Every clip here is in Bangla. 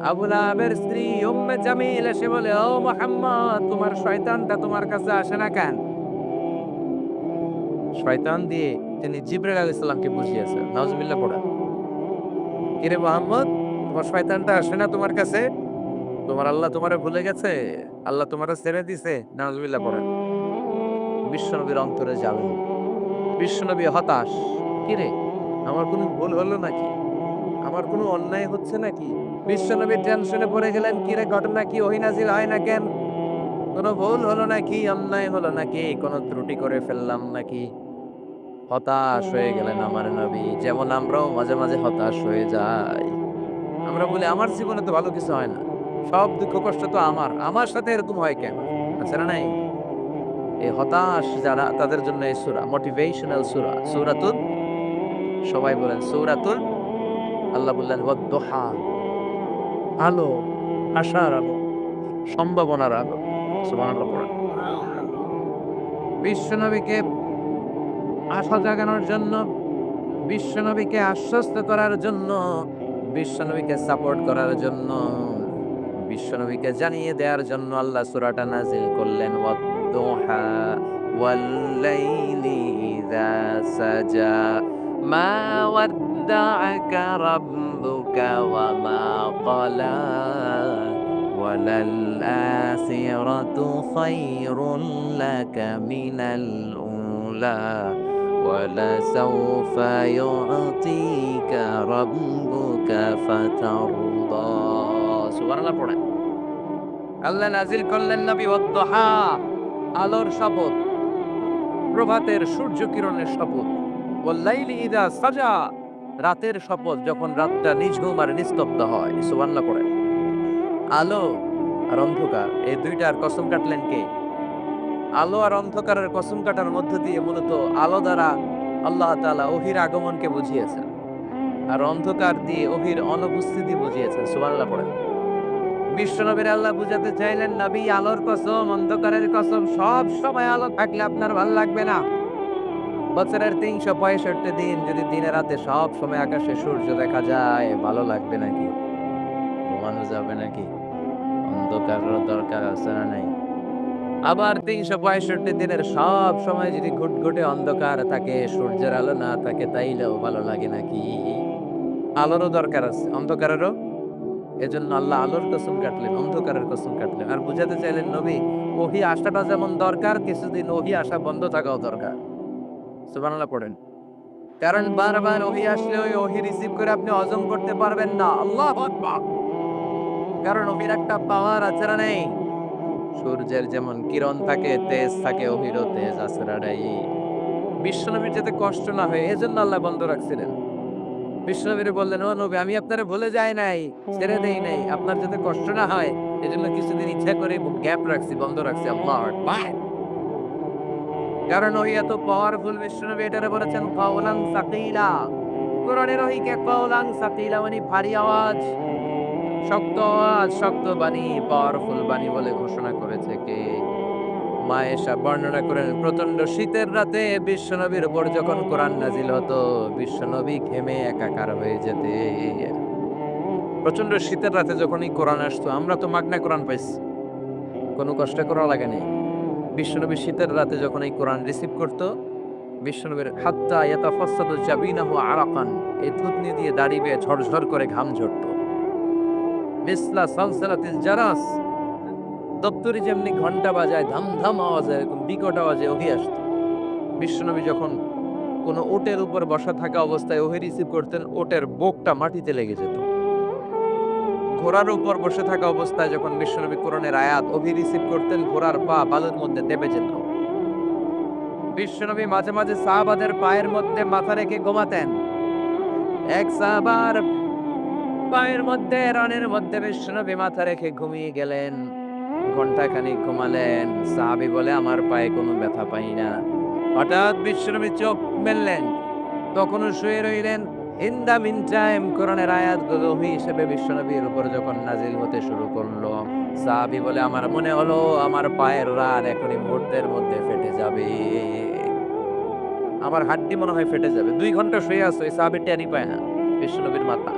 আবু লাহাবের স্ত্রী উম্মে জামিল এসে বলে, ও মুহাম্মদ, তোমার শয়তানটা তোমার কাছে আসে না কেন? শয়তান দিয়ে তিনি জিবরাইল আলাইহিস সালামকে বুঝিয়েছেন। নাউজুবিল্লাহ পড়েন। কিরে মুহাম্মদ, তোমার শয়তানটা আসে না তোমার কাছে? তোমার আল্লাহ তোমারে ভুলে গেছে? আল্লাহ তোমারে ছেড়ে দিছে? নাউজুবিল্লাহ পড়েন। বিশ্বনবীর অন্তরে জ্বালা। বিশ্বনবী হতাশ। কিরে, আমার কোনো ভুল হলো নাকি? আমার কোনো অন্যায় হচ্ছে নাকি? বিশ্বনবী টেনশনে পড়ে গেলেন, কিরে ঘটনা কি? ওহী নাজিল হয় না কেন? কোনো ভুল হলো নাকি? অন্যায় হলো নাকি? কোনো ত্রুটি করে ফেললাম নাকি? হতাশ হয়ে গেলেন আমার নবী। যেমন আমরাও মাঝে, মাঝে হতাশ হয়ে যাই। আমরা বলি আমার জীবনে তো ভালো কিছু হয় না। সব দুঃখ কষ্ট তো আমার। আমার সাথে এরকম হয় কেন? আছে না নাই? এই হতাশ যারা তাদের জন্য এই সূরা মোটিভেশনাল সূরা। সূরাতুল সবাই বলেন সূরাতুল আল্লাহ বললেন ওয়াদ-দুহা আলো, আশার আলো, সম্ভাবনার আলো। সুবহানাল্লাহ পড়েন। বিশ্বনবীকে আশা জাগানোর জন্য, বিশ্বনবীকে আশ্বস্ত করার জন্য, বিশ্বনবীকে সাপোর্ট করার জন্য, বিশ্বনবীকে জানিয়ে দেওয়ার জন্য আল্লাহ সূরাটা নাজিল করলেন ওয়াদ-দুহা ওয়াল-লাইলি ইযা সাজা মা ওয়াদ্দাআকা রাব্বুকা ওয়া মা ক্বালা ওয়ালাল-আখিরাতু খায়রুল লাকা মিনাল উলা ولسوف يعطيك ربك فترضى সুবহানাল্লাহ পড়েন। আল্লাহ নাজিল করলেন নবী ওয়াদ-দুহা আলোর শপথ, প্রভাতের সূর্য কিরণের শপথ, ওয়াল-লাইলি ইযা সাজা রাতের শপথ যখন রাতটা নিঝুম আর নিস্তব্ধ হয়। সুবহানাল্লাহ পড়েন। আলো আর অন্ধকার এই দুইটার কসম কাটলেন কে? আলো আর অন্ধকারের কসম কাটার মধ্য দিয়ে মূলত আলো দ্বারা আল্লাহ তাআলা ওহীর আগমনকে বুঝিয়েছেন। আর অন্ধকার দিয়ে ওহীর অনুপস্থিতি বুঝিয়েছেন। সুবহানাল্লাহ পড়েন। বিশ্বনবীর আল্লাহ বুঝাতে চাইলেন, নবী আলোর কসম, অন্ধকারের কসম, সব সময় আলো থাকলে আপনার ভাল লাগবে না। বছরের ৩৬৫ দিন যদি দিনে রাতে সব সময় আকাশে সূর্য দেখা যায়, ভালো লাগবে নাকি? ঘুমানো যাবে নাকি? অন্ধকারেরও দরকার আছে না নাই? আবার ৩৬৫ দিনের সব সময় যদি ঘুটঘুটে অন্ধকার থাকে, সূর্যের আলো না থাকে, তাইলেও ভালো লাগে নাকি? আলোরও দরকার আছে, অন্ধকারেরও। এজন্য আল্লাহ আলোর কসম কাটলেন, অন্ধকারের কসম কাটলেন। আর বুঝাতে চাইলেন নবী, ওহী আসাটা যেমন দরকার, কিছুদিন ওহী আসা বন্ধ থাকাও দরকার। সুবহানাল্লাহ পড়েন। কারণ বারবার ওহী আসলে ওই ওহী রিসিভ করে আপনি হজম করতে পারবেন না। আল্লাহু আকবার। কারণ ওহীর একটা পাওয়ার আছে না নেই? সূর্যের যেমন কিরণ থাকে, তেজ থাকে, ওহিরও তেজ আছে না নাই? বিশ্বনবীর যাতে কষ্ট না হয় এজন্য আল্লাহ বন্ধ রাখছিলেন। বিশ্বনবীরে বললেন, ও নবী, আমি আপনারে ভুলে যাই নাই, ছেড়ে দেই নাই। আপনার যাতে কষ্ট না হয় এজন্য কিছুদিন ইচ্ছা করে গ্যাপ রাখছি, বন্ধ রাখছি। আল্লাহু আকবার। কারণ ওহি এত পাওয়ারফুল, বিশ্বনবী এটারে বলেছেন কাওলান সাকিলা। কোরআনের ওহিকে কাওলান সাকিলা মানে ভারী আওয়াজ, শক্ত আওয়াজ, শক্ত বাণী, পাওয়ারফুল বাণী বলে ঘোষণা করেছে কে? মা আয়েশা বর্ণনা করেন, প্রচন্ড শীতের রাতে বিশ্বনবীর উপর যখন কোরআন নাজিল হতো, বিশ্বনবী ঘেমে একাকার হয়ে যেতেন। প্রচন্ড শীতের রাতে যখন এই কোরআন আসতো, আমরা তো মাগনা কোরআন পাইছি, কোনো কষ্ট করা লাগে নাই। বিশ্বনবী শীতের রাতে যখন এই কোরআন রিসিভ করত, বিশ্বনবীর হাত্তা ইয়াতাফাসসাদু জাবিনাহু আরাকান, এই থুতনি দিয়ে দাড়ি বেয়ে ঝরঝর করে ঘাম ঝরতো। মিসলা সালসালাতিল জারাস, দপ্তরি যেমনি ঘন্টা বাজায় ধাম ধাম আওয়াজে, এরকম বিকট আওয়াজে ওহী আসতো। বিশ্বনবী যখন কোনো উটের উপর বসা থাকা অবস্থায় ওহী রিসিভ করতেন, ওটের বুকটা মাটিতে লেগে যেত। ঘোড়ার উপর বসে থাকা অবস্থায় যখন বিশ্বনবী কোরআনের আয়াত ওহী রিসিভ করতেন, ঘোড়ার পা বালুর মধ্যে দেবে যেত। বিশ্বনবী মাঝে মাঝে সাহাবাদের পায়ের মধ্যে মাথা রেখে ঘুমাতেন। এক সাহাবার পায়ের মধ্যে, রানের মধ্যে বিশ্বনবী মাথা রেখে ঘুমিয়ে গেলেন। ঘন্টাখানিক ঘুমালেন। সাহাবী বলে, আমার পায়ে কোনো ব্যথা পাই না। হঠাৎ বিশ্বনবী চোখ মেললেন, তখনও শুয়ে রইলেন। ইন দা মিন টাইম কোরআনের আয়াতগুলো ওহী হিসেবে বিশ্বনবীর উপর যখন নাজিল হতে শুরু করলো, সাহাবী বলে, আমার মনে হলো আমার পায়ের রান এখনই মুহূর্তের মধ্যে ফেটে যাবে। আমার হাড্ডি মনে হয় ফেটে যাবে। ২ ঘন্টা শুয়ে আছে, ওই সাহাবী টেরই পায় না বিশ্বনবীর মাথা।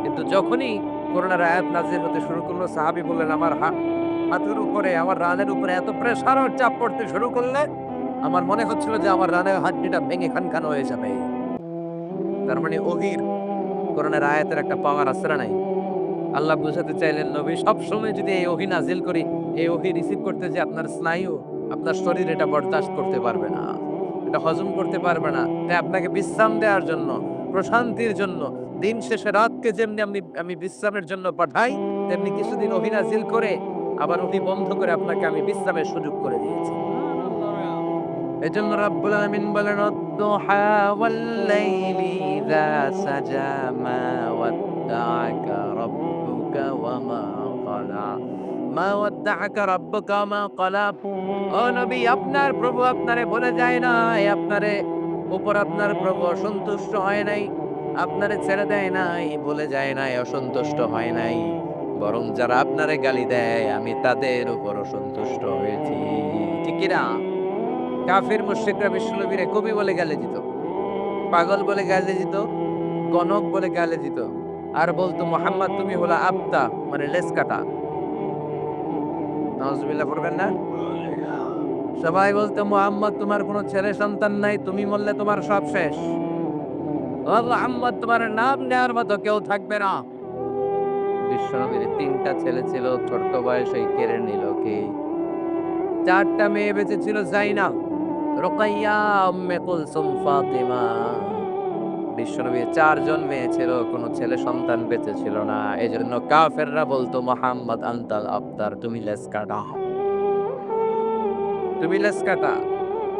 কিন্তু যখনই করোনার আয়াত নাজিল হতে শুরু করলো। সাহাবী বললেন, আমার হাতের উপরে, আমার রানের উপরে এত প্রেসার আর চাপ পড়তে শুরু করলে আমার মনে হচ্ছিল যে আমার রানের হাড্ডিটা ভেঙে খান হয়ে যাবে। তার মানে ওহির, কোরআনের আয়াতের একটা পাওয়ার আছে না নাই? আল্লাহ বুঝাতে চাইলেন, নবী সবসময় যদি এই ওহী নাজিল করি, এই ওহী রিসিভ করতে যে আপনার স্নায়ু, আপনার শরীর এটা বরদাস্ত করতে পারবে না। এটা হজম করতে পারবে না। তাই আপনাকে বিশ্রাম দেওয়ার জন্য, প্রশান্তির জন্য, দিন শেষে রাতকে যেমনি আমি বিশ্রামের জন্য পাঠাই, তেমনি কিছুদিন ওহী নাজিল করে আবার ওহী বন্ধ করে আপনাকে আমি বিশ্রামের সুযোগ করে দিয়েছি। এজন্য রাব্বুল আলামিন বলেন, "ওয়াদ-দুহা ওয়াল-লাইলি ইযা সাজা মা ওয়াদ্দাআকা রাব্বুকা ওয়া মা ক্বালা। মা ওয়াদ্দাআকা রাব্বুকা ওয়া মা ক্বালা।" ও নবী, আপনার প্রভু আপনারে বলে যায় নাই, আপনারে উপর আপনার প্রভু অসন্তুষ্ট হয় নাই, আপনারে ছেড়ে দেয় নাই, বলে যায় নাই, অসন্তুষ্ট হয় নাই। বরং যারা আপনারে গালি দেয়, আমি তাদের উপর অসন্তুষ্ট হয়েছি। ঠিক কি না? কাফির মুশরিকরা বিশ্বনবীরে কবি বলে গালি দিত, পাগল বলে গালি দিত, গণক বলে গালি দিত, আর বলতো, মোহাম্মদ তুমি হলো আবতা, মানে লেস কাটা। নাউজুবিল্লাহ পড়বেন না? সবাই বলতো, মোহাম্মদ তোমার কোনো ছেলে সন্তান নাই, তুমি মরলে তোমার সব শেষ। ও মোহাম্মদ, তোমার নাম নেওয়ার মতো কেউ থাকবে না। বিশ্বনবীর ৩টা ছেলে ছিল, ছোট্ট বয়সেই কেড়ে নিল কে? ৪টা মেয়ে বেঁচে ছিল, জাইনাব, রুকাইয়া, উম্মে কুলসুম, ফাতিমা। বিশ্বনবীর ৪ জন মেয়ে ছিল, কোনো ছেলে সন্তান বেঁচে ছিল না। এজন্য কাফেররা বলতো, মুহাম্মদ আনতাল আবতার, তুমি লেস কাটা, তুমি লেস কাটা,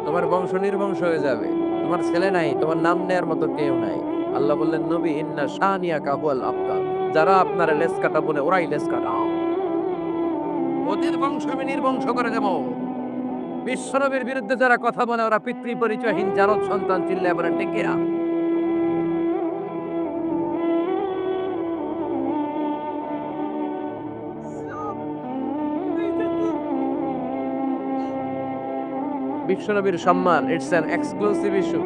তোমার বংশ নির্বংশ হয়ে যাবে, তোমার ছেলে নাই, তোমার নাম নেয়ার মতো কেউ নাই। আল্লাহ বললেন, নবী, ইন্না শানিয়াকা হুয়াল আবতার, যারা আপনার লেস কাটা বলে ওরাই লেস কাটা, ওদের বংশ আমি নির্বংশ করে দেব। বিশ্বনবীর বিরুদ্ধে যারা কথা বলে ওরা পিতৃ পরিচয়হীন জারদ সন্তান, চিল্লায় বলেন ঠিক কিনা? বিশ্বনবীর সম্মান, ইটস অ্যান এক্সক্লুসিভ ইস্যু।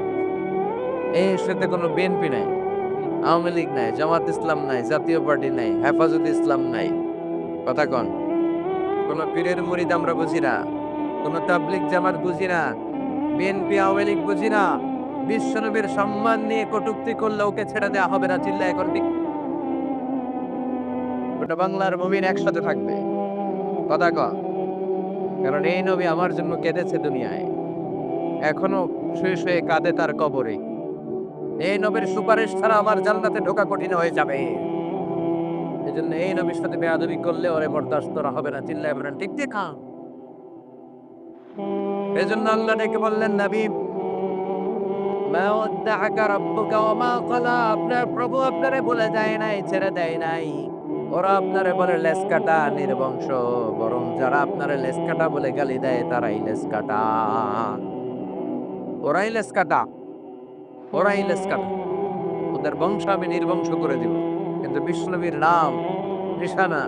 এই ইস্যুতে কোনো বিএনপি নাই, আওয়ামী লীগ নাই, জামাত ইসলাম নাই, জাতীয় পার্টি নাই, হেফাজত ইসলাম নাই। কথা কন। কোন পীরের মুরিদ আমরা বুঝি না, কোন তাবলিগ জামাত বুঝি না, বিএনপি আওয়ামী লীগ বুঝি না। বিশ্বনবীর সম্মান নিয়ে কটূক্তি করলে ওকে ছেড়ে দেওয়া হবে না, চিল্লায় করে দিক। গোটা বাংলার মুমিন একসাথে থাকবে। কথা কন। কারণ এই নবী আমার জন্য কেঁদেছে দুনিয়ায়, এখনো শুয়ে শুয়ে কাঁদে তার কবরে। এই নবীর সুপারিশ ছাড়া আমার জান্নাতে ঢোকা কঠিন হয়ে যাবে। এজন্য এই নবীর সাথে বেয়াদবি করলে ওরে বরদাস্ত করা হবে না, চিল্লায় বলেন ঠিক ঠিক। এজন্য আল্লাহ ডেকে বললেন, নবী, মা ওয়াদ্দাআকা রাব্বুকা ওয়া মা ক্বালা, আপনার প্রভু আপনারে বলে যায় নাই, ছেড়ে দেয় নাই। ওরা আপনারে বলে লেস কাটা, নির্বংশ, বরং যারা আপনারে লেস কাটা বলে গালি দেয় তারাই লেস কাটা, ওরাই লেস কাটা, ওরাই লেস কাটা। ওদের বংশ আমি নির্বংশ করে দিব। কিন্তু বিশ্বনবীর নাম, নিশানা,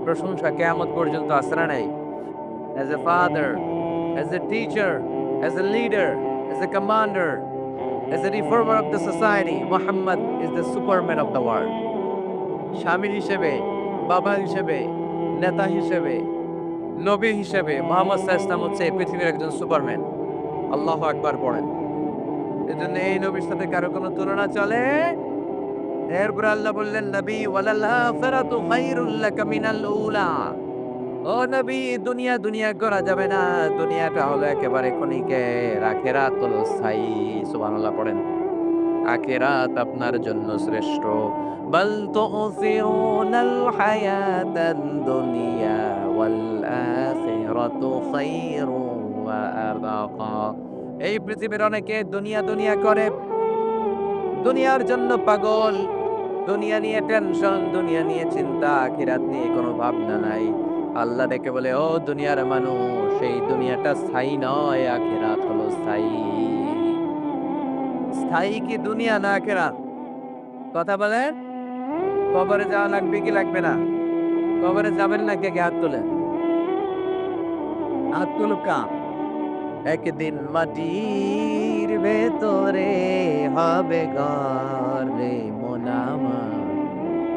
প্রশংসা কিয়ামত পর্যন্ত আছে না নাই? As a father, as a teacher, as a leader, as a commander, as a reformer of the society, Muhammad is the superman of the world. স্বামী হিসেবে, বাবা হিসেবে, নেতা হিসেবে, নবী হিসেবে মুহাম্মদ সাল্লাল্লাহু আলাইহি ওয়াসাল্লাম হচ্ছে এই পৃথিবীর একজন সুপারম্যান। আল্লাহু আকবার পড়েন। এজন্য এই নবীর সাথে কারো কোনো তুলনা চলে? এরপর আল্লাহ বললেন, নবী, ওয়ালাল আখিরাতু খায়রুল লাকা মিনাল উলা। ও নবী, দুনিয়া দুনিয়া করা যাবে না, দুনিয়াটা হলো একেবারে ক্ষণিকের, আখিরাত হলো স্থায়ী। সুবহানাল্লাহ পড়েন। আখিরাত আপনার জন্য শ্রেষ্ঠ। বাল তুসিরুনাল হায়াতাদ দুনিয়া ওয়াল আখিরাতু খায়রুন ওয়া আবকা। এই পৃথিবীর অনেকে দুনিয়া দুনিয়া করে, দুনিয়ার জন্য পাগল, দুনিয়া নিয়ে টেনশন, দুনিয়া নিয়ে চিন্তা, আখিরাত নিয়ে কোনো ভাবনা নাই। আল্লাহ ডেকে বলে, ও দুনিয়ার মানুষ, এই দুনিয়াটা স্থায়ী নয়, আখিরাত হলো স্থায়ী। স্থায়ী কি দুনিয়া না আখিরাত? কথা বলেন। কবরে যাওয়া লাগবে কি লাগবে না? কবরে যাবেন না, কে কে হাত তোলেন? হাত তুলুক কা? একদিন মাটির ভেতরে হবে ঘর রে মন আমার,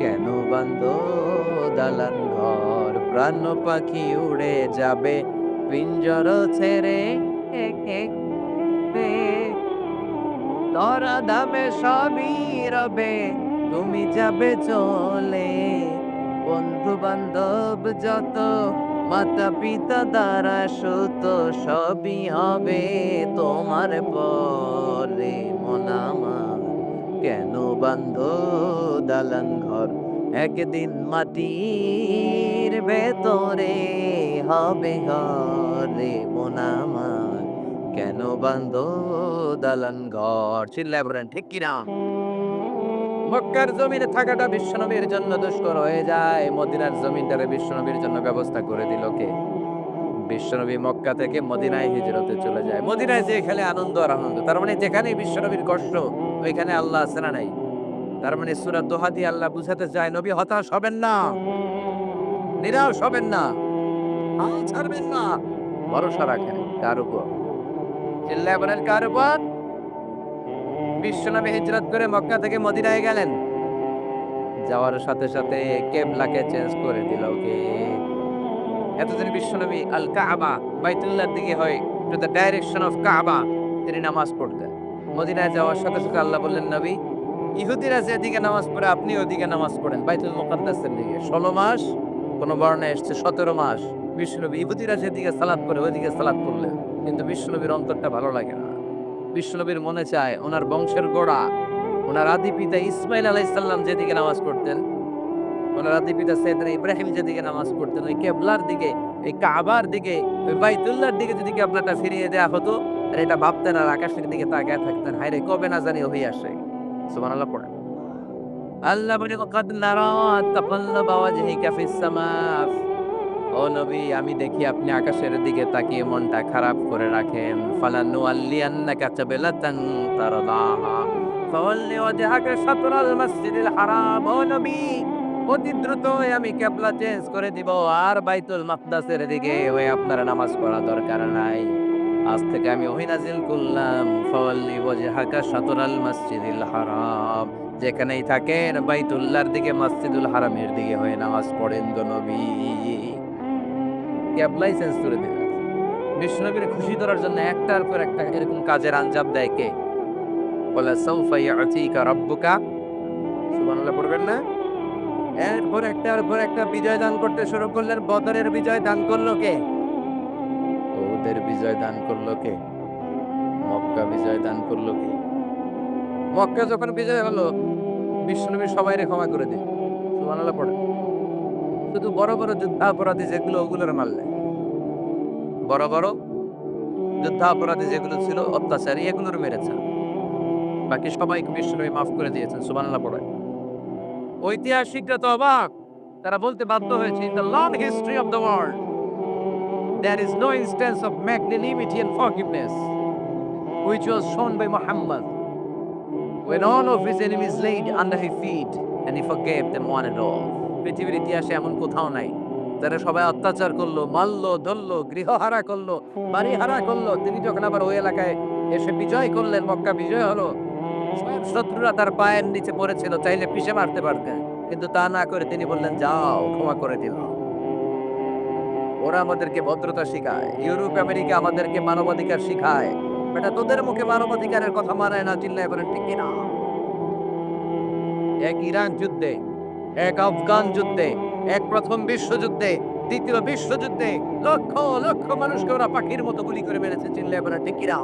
কেন বান্ধ দালান ঘর, প্রাণ পাখি উড়ে যাবে পিঞ্জর ছেড়ে। এ, এ, এ, ধরা ধামে সবই রবে, তুমি যাবে চলে। বন্ধু বান্ধব যত, মাতা পিতা দ্বারা সুত, সবই হবে তোমার পরে। মন আমার কেন বান্ধ দালান ঘর, একদিন মাটির ভেতরে হবে ঘরে। মন আমার কেন বান্ধ দালান ঘর। চিল্লায় বলেন ঠিক কিনা? মক্কার জমিনে থাকাটা বিশ্বনবীর জন্য দুষ্কর হয়ে যায়, মদিনার জমিনটারে বিশ্বনবীর জন্য ব্যবস্থা করে দিল কে? বিশ্বনবী মক্কা থেকে মদিনায় হিজরতে চলে যায়। মদিনায় যে খেলে আনন্দ আর আনন্দ, তার মানে যেখানেই বিশ্বনবীর কষ্ট ওইখানে আল্লাহ আছে না নাই? তার মানে সূরা দোহা দিয়ে আল্লাহ বুঝাতে চায়, নবী হতাশ হবেন না, নিরাশ হবেন না, হাল ছাড়বেন না, ভরসা রাখেন কার উপর? চিল্লায় বলেন কার উপর? বিশ্বনবী হিজরত করে মক্কা থেকে মদিনায় গেলেন। যাওয়ার সাথে সাথে কেবলাকে চেঞ্জ করে দিল কে? এতদিন বিশ্বনবী আল কাবা, বাইতুল্লাহর দিকে হয়, টু দ্য ডাইরেকশন অফ কাবা তিনি নামাজ পড়তেন। মদিনায় যাওয়ার সাথে সাথে আল্লাহ বললেন, নবী ইহুদিরা যেদিকে নামাজ পড়ে আপনি ওদিকে নামাজ পড়েন, বাইতুল মুকাদ্দাসের দিকে। 16 মাস, কোন বর্ণায় এসছে 17 মাস বিশ্বনবী ইহুদিরা যেদিকে সালাত করে ওইদিকে সালাত করলেন। কিন্তু বিশ্বনবীর অন্তরটা ভালো লাগে না। বিশ্বনবীর মনে চায় ওনার বংশের গোড়া, ওনার আদি পিতা ইসমাইল আলাইহিস সালাম যেদিকে নামাজ পড়তেন, ওনার আদি পিতা সাইয়েদনা ইব্রাহিম যেদিকে নামাজ পড়তেন, ওই কেবলার দিকে, এই কাবার দিকে, ওই বাইতুল্লাহর দিকে যদি কেবলাটা ফিরিয়ে দেয়া হতো, আর এটা ভাবতেন আর আকাশের দিকে তাকায় থাকতেন, হায় রে কবে না জানি হয়ে আসে। সুবহানাল্লাহ পড়েন। আল্লাহ বলে, "কাদ নারা তাকাল্লুবা ওয়াজহিকা ফিস সামা।" ও নবী, আমি দেখি আপনি আকাশের দিকে তাকিয়ে মনটা খারাপ করে রাখেন। ফালানুয়াল্লিয়ান্নাকা কিবলাতান তারদাহা ফাওয়াল্লি ওয়াজহাকা শাতরাল মাসজিদিল হারাম। ও নবী, অতি দ্রুত আমি কিবলা চেঞ্জ করে দিব, আর বাইতুল মাকদাসের দিকে হয়ে আপনার নামাজ পড়া দরকার নাই। আজ থেকে আমি ওহী নাজিল করলাম, ফাওয়াল্লি ওয়াজহাকা শাতরাল মাসজিদিল হারাম। যেখানেই থাকেন বাইতুল্লাহর দিকে, মসজিদুল হারামের দিকে হয়ে নামাজ পড়েন গো নবী। ক্যাবলাই চেঞ্জ করে দিলেন। বিশ্বনবীর খুশি করার জন্য একটার পর একটা এরকম কাজের আঞ্জাম দেয় কে? বলে সাউফা ইয়াতিকা রাব্বুকা। সুবহানাল্লাহ পড়বেন না? এরপর একটার পর একটা বিজয় দান করতে শুরু করলেন। বদরের বিজয় দান করলো কে? ওদের বিজয় দান করলো কে? মক্কা বিজয় দান করলো কে? মক্কা যখন বিজয় হলো, বিশ্বনবী সবাইরে ক্ষমা করে দিলেন। সুবহানাল্লাহ পড়েন। শুধু বড় বড় যুদ্ধাপরাধী যেগুলো ওগুলোর মারলেন। বড় বড় যুদ্ধাপরাধী যেগুলো ছিল অত্যাচারী, এগুলোর মেরেছেন। বাকি সবাইকে বিশ্বনবী মাফ করে দিয়েছেন। সুবহানাল্লাহ পড়েন। ঐতিহাসিকরা তো অবাক। তারা বলতে বাধ্য হয়েছে, in the long history of the world there is no instance of magnanimity and forgiveness which was shown by Muhammad when all of his enemies laid under his feet and he forgave them one and all. পৃথিবীর ইতিহাসে এমন কোথাও নাই যারা সবাই অত্যাচার করলো, মারলো, ধরলো, গৃহহারা করলো, বাড়ি হারা করলো, তিনি যখন আবার ওই এলাকায় এসে বিজয় করলেন, মক্কা বিজয় হলো, সব শত্রুরা তার পায়ের নিচে পড়েছিল, চাইলে পিষে মারতে পারতেন, কিন্তু তা না করে তিনি বললেন, যাও ক্ষমা করে দিল। ওরা আমাদেরকে ভদ্রতা শিখায়, ইউরোপ আমেরিকা আমাদেরকে মানবাধিকার শিখায়, বেটা তোদের মুখে মানবাধিকারের কথা মানায় না। চিল্লায় বলেন ঠিক কিনা? এক ইরান যুদ্ধে, এক আফগান যুদ্ধে, এক প্রথম বিশ্বযুদ্ধে, দ্বিতীয় বিশ্বযুদ্ধে লক্ষ লক্ষ মানুষকে ওরা পাখির মতো গুলি করে মেরেছে। চিল্লায় বলেন ঠিক কিনা?